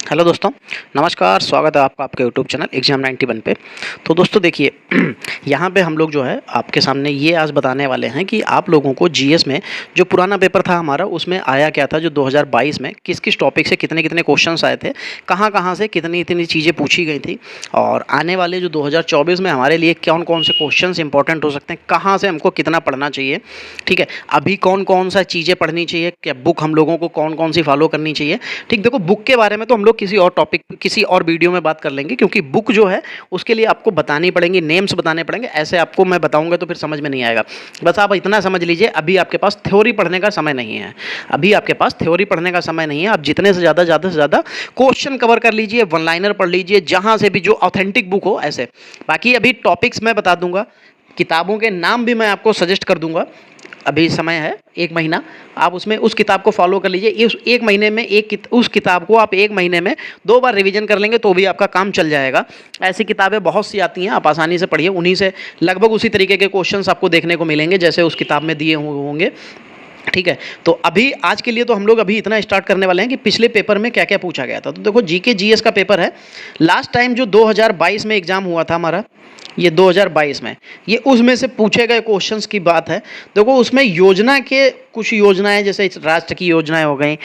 Hello दोस्तों, नमस्कार। स्वागत है आपका आपके यूट्यूब चैनल एग्जाम 91 पे। तो दोस्तों देखिए, यहाँ पे हम लोग जो है आपके सामने ये आज बताने वाले हैं कि आप लोगों को जीएस में जो पुराना पेपर था हमारा, उसमें आया क्या था, जो 2022 में किस किस टॉपिक से कितने कितने क्वेश्चंस आए थे, कहाँ कहाँ से कितनी इतनी चीज़ें पूछी गई थी, और आने वाले जो 2024 में हमारे लिए कौन कौन से क्वेश्चन इंपॉर्टेंट हो सकते हैं, कहाँ से हमको कितना पढ़ना चाहिए। ठीक है, अभी कौन कौन सा चीज़ें पढ़नी चाहिए, क्या बुक हम लोगों को कौन कौन सी फॉलो करनी चाहिए। ठीक, देखो बुक के बारे में तो हम लोग किसी और टॉपिक किसी और वीडियो में बात कर लेंगे, क्योंकि बुक जो है उसके लिए आपको बतानी पड़ेंगी, नेम्स बताने पड़ेंगे। ऐसे आपको मैं बताऊंगा तो फिर समझ में नहीं आएगा। बस आप इतना समझ लीजिए, अभी आपके पास थ्योरी पढ़ने का समय नहीं है। अभी आपके पास थ्योरी पढ़ने का समय नहीं है। आप जितने से ज़्यादा क्वेश्चन कवर कर लीजिए, वन लाइनर पढ़ लीजिए, जहाँ से भी जो ऑथेंटिक बुक हो ऐसे। बाकी अभी टॉपिक्स मैं बता दूंगा, किताबों के नाम भी मैं आपको सजेस्ट कर दूंगा। अभी समय है 1 महीना, आप उसमें उस किताब को फॉलो कर लीजिए। इस 1 महीने में उस किताब को आप 1 महीने में 2 बार रिवीजन कर लेंगे तो भी आपका काम चल जाएगा। ऐसी किताबें बहुत सी आती हैं, आप आसानी से पढ़िए, उन्हीं से लगभग उसी तरीके के क्वेश्चंस आपको देखने को मिलेंगे जैसे उस किताब में दिए होंगे। ठीक है, तो अभी आज के लिए तो हम लोग अभी इतना स्टार्ट करने वाले हैं कि पिछले पेपर में क्या क्या पूछा गया था। तो देखो, जीके जीएस का पेपर है। लास्ट टाइम जो 2022 में एग्जाम हुआ था हमारा, ये 2022 में, ये उसमें से पूछे गए क्वेश्चंस की बात है। देखो, उसमें योजना के कुछ योजनाएं, जैसे राष्ट्र की योजनाएं हो गई,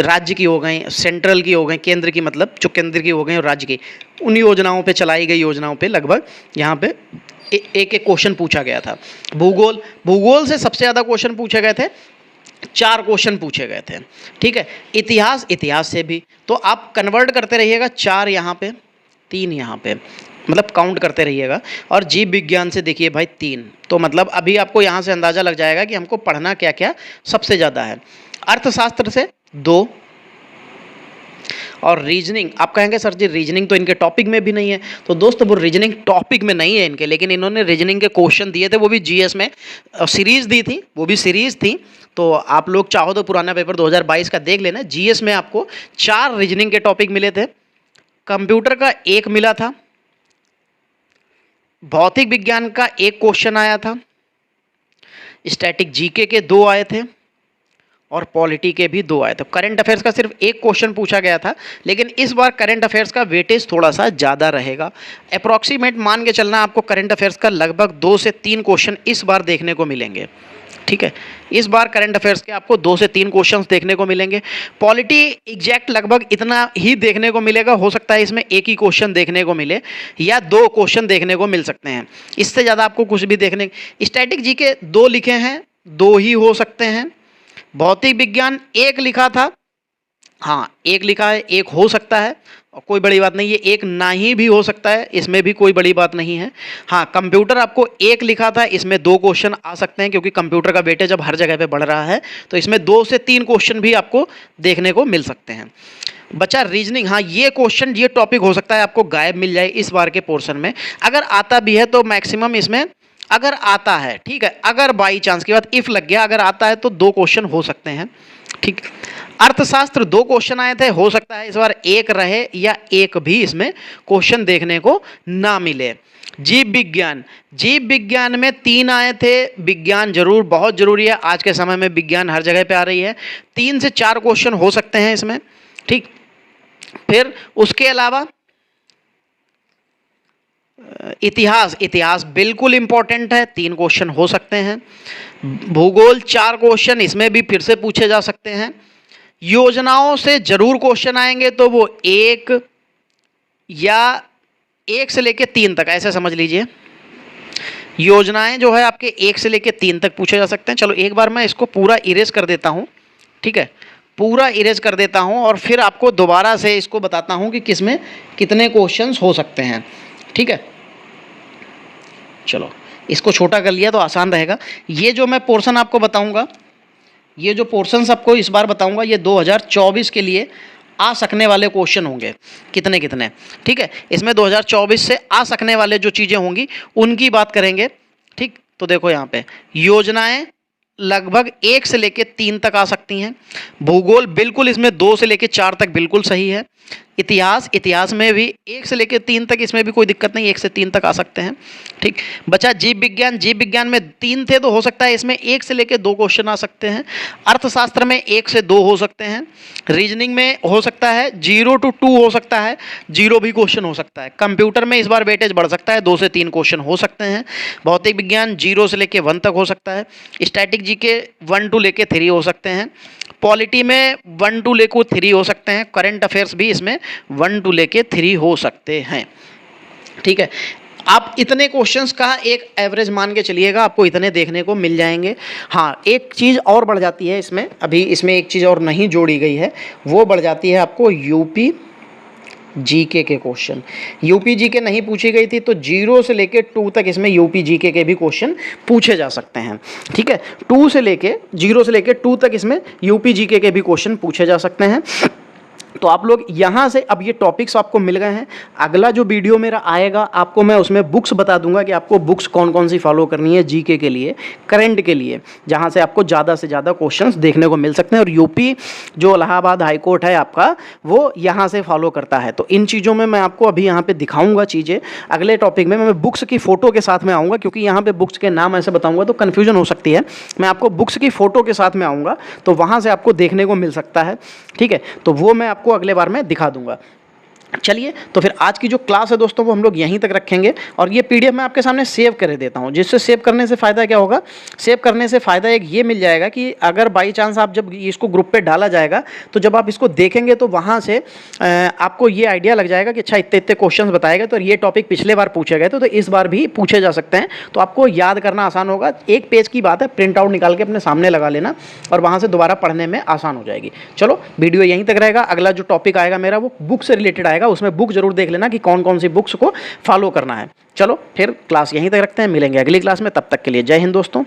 राज्य की हो गई, सेंट्रल की हो गई, केंद्र की, मतलब जो केंद्र की हो गई और राज्य की, उन योजनाओं पे चलाई गई योजनाओं पे लगभग यहाँ पे एक एक क्वेश्चन पूछा गया था। भूगोल से सबसे ज़्यादा क्वेश्चन पूछे गए थे, 4 क्वेश्चन पूछे गए थे। ठीक है, इतिहास से भी, तो आप कन्वर्ट करते रहिएगा, 4 यहाँ पे, 3 यहाँ पे, मतलब काउंट करते रहिएगा। और जीव विज्ञान से देखिए भाई 3, तो मतलब अभी आपको यहाँ से अंदाज़ा लग जाएगा कि हमको पढ़ना क्या क्या सबसे ज़्यादा है। अर्थशास्त्र से 2, और रीजनिंग, आप कहेंगे सर जी रीजनिंग तो इनके टॉपिक में भी नहीं है। तो दोस्तों, वो रीजनिंग टॉपिक में नहीं है इनके, लेकिन इन्होंने रीजनिंग के क्वेश्चन दिए थे, वो भी जीएस में सीरीज दी थी, वो भी सीरीज थी। तो आप लोग चाहो तो पुराना पेपर 2022 का देख लेना। जीएस में आपको 4 रीजनिंग के टॉपिक मिले थे, कंप्यूटर का 1 मिला था, भौतिक विज्ञान का 1 क्वेश्चन आया था, स्टैटिक जीके के 2 आए थे, और पॉलिटी के भी 2 आए थे। करंट अफेयर्स का सिर्फ 1 क्वेश्चन पूछा गया था, लेकिन इस बार करंट अफेयर्स का वेटेज थोड़ा सा ज़्यादा रहेगा। अप्रॉक्सीमेट मान के चलना, आपको करंट अफेयर्स का लगभग 2 से 3 क्वेश्चन इस बार देखने को मिलेंगे। ठीक है, इस बार करंट अफेयर्स के आपको 2 से 3 क्वेश्चंस देखने को मिलेंगे। पॉलिटी एग्जैक्ट लगभग इतना ही देखने को मिलेगा, हो सकता है इसमें 1 ही क्वेश्चन देखने को मिले या 2 क्वेश्चन देखने को मिल सकते हैं, इससे ज़्यादा आपको कुछ भी देखने। स्टैटिक जी के 2 लिखे हैं, 2 ही हो सकते हैं। भौतिक विज्ञान 1 लिखा था, हाँ 1 लिखा है, 1 हो सकता है, और कोई बड़ी बात नहीं है। 1 ना ही भी हो सकता है, इसमें भी कोई बड़ी बात नहीं है। हाँ, कंप्यूटर आपको 1 लिखा था, इसमें 2 क्वेश्चन आ सकते हैं, क्योंकि कंप्यूटर का वेटेज अब हर जगह पे बढ़ रहा है, तो इसमें 2 से 3 क्वेश्चन भी आपको देखने को मिल सकते हैं। बचा रीजनिंग, हाँ ये क्वेश्चन, ये टॉपिक हो सकता है आपको गायब मिल जाए इस बार के पोर्शन में। अगर आता भी है तो मैक्सिमम इसमें, अगर आता है, ठीक है, अगर बाई चांस की बात, इफ लग गया, अगर आता है तो 2 क्वेश्चन हो सकते हैं। ठीक, अर्थशास्त्र 2 क्वेश्चन आए थे, हो सकता है इस बार 1 रहे या 1 भी इसमें क्वेश्चन देखने को ना मिले। जीव विज्ञान में 3 आए थे। विज्ञान जरूर बहुत जरूरी है, आज के समय में विज्ञान हर जगह पे आ रही है। 3 से 4 क्वेश्चन हो सकते हैं इसमें। ठीक, फिर उसके अलावा इतिहास बिल्कुल इंपॉर्टेंट है, 3 क्वेश्चन हो सकते हैं। भूगोल 4 क्वेश्चन इसमें भी फिर से पूछे जा सकते हैं। योजनाओं से जरूर क्वेश्चन आएंगे, तो वो 1 या 1 से लेके 3 तक, ऐसे समझ लीजिए। योजनाएं जो है आपके 1 से लेके 3 तक पूछे जा सकते हैं। चलो एक बार मैं इसको पूरा इरेज कर देता हूं, ठीक है, पूरा इरेज कर देता हूं, और फिर आपको दोबारा से इसको बताता हूं कि किसमें कितने क्वेश्चंस हो सकते हैं। ठीक है, चलो इसको छोटा कर लिया तो आसान रहेगा। ये जो मैं पोर्शन आपको बताऊंगा, ये जो पोर्शंस आपको इस बार बताऊंगा, ये 2024 के लिए आ सकने वाले क्वेश्चन होंगे, कितने कितने। ठीक है, इसमें 2024 से आ सकने वाले जो चीज़ें होंगी उनकी बात करेंगे। ठीक, तो देखो यहाँ पे योजनाएं लगभग 1 से लेके 3 तक आ सकती हैं। भूगोल बिल्कुल इसमें 2 से लेके 4 तक बिल्कुल सही है। इतिहास में भी 1 से लेकर 3 तक, इसमें भी कोई दिक्कत नहीं, 1 से 3 तक आ सकते हैं। ठीक, बचा जीव विज्ञान में 3 थे तो हो सकता है इसमें 1 से लेकर 2 क्वेश्चन आ सकते हैं। अर्थशास्त्र में 1 से 2 हो सकते हैं। रीजनिंग में हो सकता है 0 to 2 हो सकता है, 0 भी क्वेश्चन हो सकता है। कंप्यूटर में इस बार वेटेज बढ़ सकता है, 2 से 3 क्वेश्चन हो सकते हैं। भौतिक विज्ञान 0 से लेकर 1 तक हो सकता है। स्टैटिक जीके 1 to लेकर 3 हो सकते हैं। पॉलिटी में 1 to लेकर 3 हो सकते हैं। करंट अफेयर्स भी इसमें 1 to लेकर 3 हो सकते हैं। ठीक है, आप इतने क्वेश्चंस का एक एवरेज मान के चलिएगा, आपको इतने देखने को मिल जाएंगे। हाँ, एक चीज़ और बढ़ जाती है इसमें, अभी इसमें एक चीज़ और नहीं जोड़ी गई है, वो बढ़ जाती है आपको यूपी जीके के क्वेश्चन। यूपी जीके नहीं पूछी गई थी तो 0 से लेके 2 तक इसमें यूपी जीके के भी क्वेश्चन पूछे जा सकते हैं। ठीक है, 0 से लेके 2 तक इसमें यूपी जीके के भी क्वेश्चन पूछे जा सकते हैं। तो आप लोग यहाँ से, अब ये टॉपिक्स आपको मिल गए हैं। अगला जो वीडियो मेरा आएगा आपको मैं उसमें बुक्स बता दूंगा कि आपको बुक्स कौन कौन सी फॉलो करनी है जीके के लिए, करंट के लिए, जहाँ से आपको ज़्यादा से ज़्यादा क्वेश्चंस देखने को मिल सकते हैं। और यूपी जो इलाहाबाद हाई कोर्ट है आपका, वो यहाँ से फॉलो करता है। तो इन चीज़ों में मैं आपको अभी यहाँ पर दिखाऊँगा चीज़ें। अगले टॉपिक में मैं बुक्स की फ़ोटो के साथ में आऊँगा, क्योंकि यहाँ पर बुक्स के नाम ऐसे बताऊँगा तो कन्फ्यूजन हो सकती है। मैं आपको बुक्स की फ़ोटो के साथ में आऊँगा तो वहाँ से आपको देखने को मिल सकता है। ठीक है, तो वो मैं आपको अगले बार में दिखा दूंगा। चलिए, तो फिर आज की जो क्लास है दोस्तों वो हम लोग यहीं तक रखेंगे। और ये पीडीएफ मैं आपके सामने सेव कर देता हूँ। जिससे सेव करने से फ़ायदा क्या होगा, सेव करने से फ़ायदा एक ये मिल जाएगा कि अगर बाई चांस आप जब इसको ग्रुप पे डाला जाएगा तो जब आप इसको देखेंगे तो वहाँ से आपको ये आइडिया लग जाएगा कि अच्छा इतने इतने क्वेश्चन बताएगा, तो ये टॉपिक पिछले बार पूछे गए थे तो इस बार भी पूछे जा सकते हैं। तो आपको याद करना आसान होगा। एक पेज की बात है, प्रिंट आउट निकाल के अपने सामने लगा लेना और वहाँ से दोबारा पढ़ने में आसान हो जाएगी। चलो, वीडियो यहीं तक रहेगा। अगला जो टॉपिक आएगा मेरा वो बुक से रिलेटेड आएगा, उसमें बुक जरूर देख लेना कि कौन कौन सी बुक्स को फॉलो करना है। चलो, फिर क्लास यहीं तक रखते हैं, मिलेंगे अगली क्लास में। तब तक के लिए जय हिंद दोस्तों।